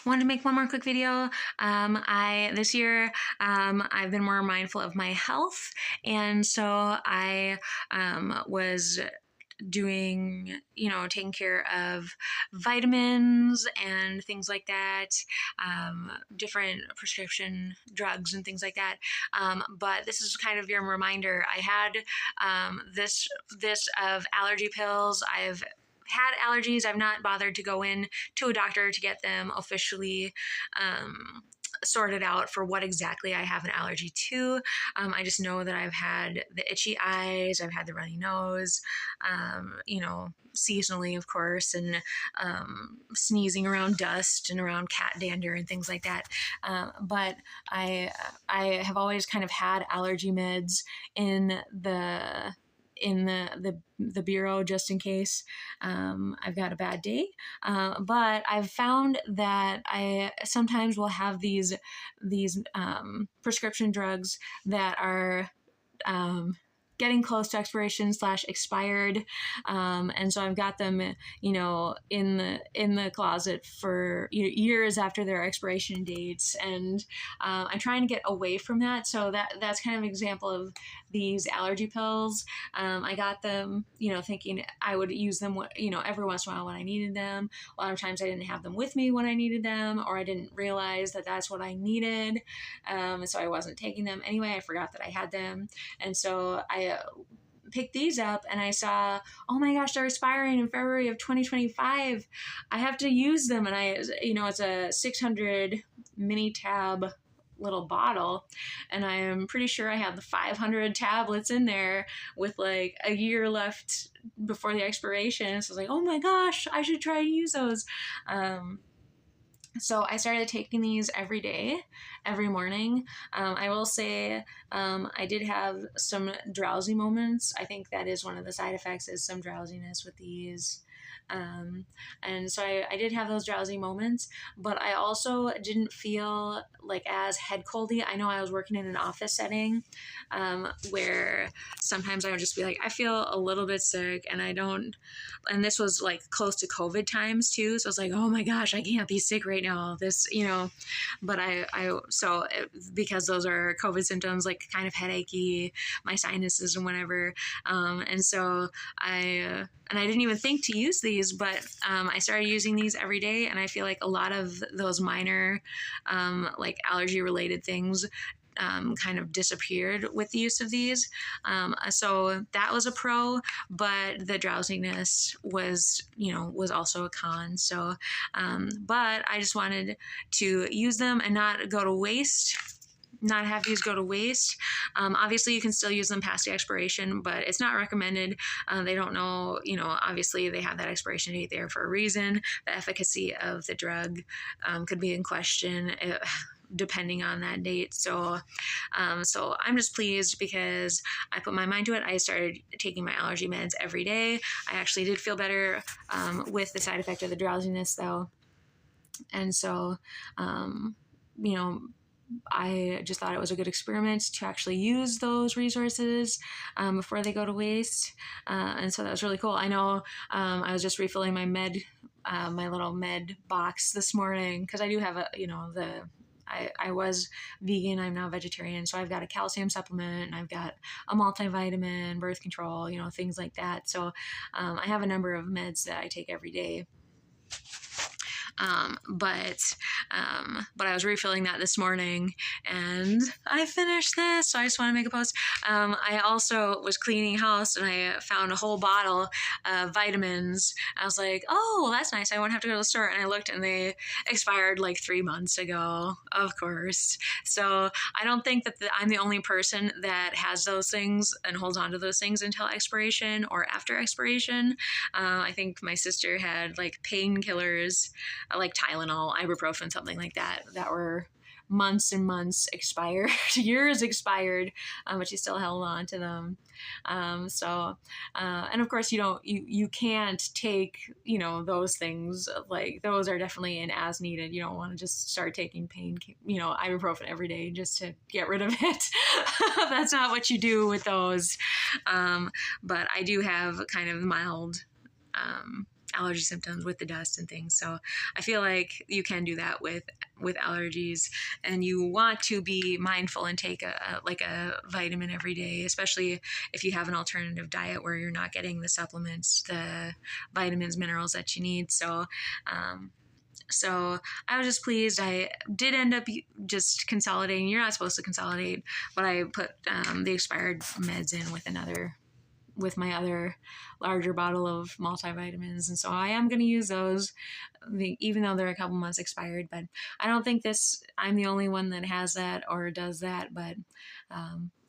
wanted to make one more quick video. This year, I've been more mindful of my health, and so I was doing, taking care of vitamins and things like that, different prescription drugs and things like that. But this is kind of your reminder. I had this of allergy pills. I've had allergies. I've not bothered to go in to a doctor to get them officially sorted out for what exactly I have an allergy to. I just know that I've had the itchy eyes, I've had the runny nose, seasonally, of course, and sneezing around dust and around cat dander and things like that. But I have always kind of had allergy meds in the bureau just in case I've got a bad day. But I've found that I sometimes will have these prescription drugs that are getting close to expiration / expired. And so I've got them, in the closet for years after their expiration dates. And I'm trying to get away from that. So that's kind of an example of these allergy pills. I got them, thinking I would use them, every once in a while when I needed them. A lot of times I didn't have them with me when I needed them, or I didn't realize that that's what I needed. So I wasn't taking them anyway. I forgot that I had them. And so I picked these up and I saw, oh my gosh, they're expiring in February of 2025. I have to use them. And it's a 600 mini tab little bottle, and I am pretty sure I have the 500 tablets in there with like a year left before the expiration. So I was like, oh my gosh, I should try to use those. So I started taking these every day, every morning. I will say I did have some drowsy moments. I think that is one of the side effects, is some drowsiness with these. And so I did have those drowsy moments, but I also didn't feel like as head coldy. I know I was working in an office setting where sometimes I would just be like, I feel a little bit sick and this was like close to COVID times too. So I was like, oh my gosh, I can't be sick right now. But because those are COVID symptoms, like kind of headachy, my sinuses and whatever. And so I didn't even think to use these, but I started using these every day, and I feel like a lot of those minor like allergy related things kind of disappeared with the use of these. So that was a pro, but the drowsiness was also a con. So, but I just wanted to use them and not have these go to waste. Obviously you can still use them past the expiration, but it's not recommended. They don't know, obviously they have that expiration date there for a reason. The efficacy of the drug could be in question depending on that date. So I'm just pleased because I put my mind to it. I started taking my allergy meds every day. I actually did feel better with the side effect of the drowsiness though. And so, I just thought it was a good experiment to actually use those resources before they go to waste. And so that was really cool. I know I was just refilling my my little med box this morning because I do have I was vegan, I'm now vegetarian, so I've got a calcium supplement and I've got a multivitamin, birth control, things like that. So I have a number of meds that I take every day. But I was refilling that this morning and I finished this, so I just want to make a post. I also was cleaning house and I found a whole bottle of vitamins. I was like, oh, that's nice, I won't have to go to the store. And I looked and they expired like 3 months ago, of course. So I don't think that I'm the only person that has those things and holds on to those things until expiration or after expiration. I think my sister had like painkillers, like Tylenol, ibuprofen, something like that were months and months expired, years expired, but she still held on to them. And of course you can't take, those things, like those are definitely an as needed. You don't want to just start taking ibuprofen every day just to get rid of it. That's not what you do with those. But I do have kind of mild allergy symptoms with the dust and things. So I feel like you can do that with allergies, and you want to be mindful and take a vitamin every day, especially if you have an alternative diet where you're not getting the supplements, the vitamins, minerals that you need. So I was just pleased. I did end up just consolidating. You're not supposed to consolidate, but I put the expired meds in with my other larger bottle of multivitamins. And so I am going to use those, even though they're a couple months expired. But I don't think I'm the only one that has that or does that. But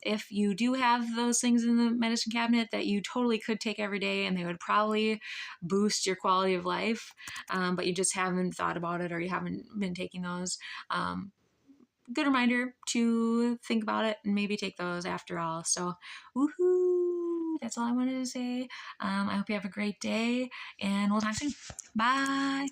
if you do have those things in the medicine cabinet that you totally could take every day and they would probably boost your quality of life, but you just haven't thought about it or you haven't been taking those, good reminder to think about it and maybe take those after all. So, woohoo! That's all I wanted to say. I hope you have a great day, and we'll talk soon. Bye.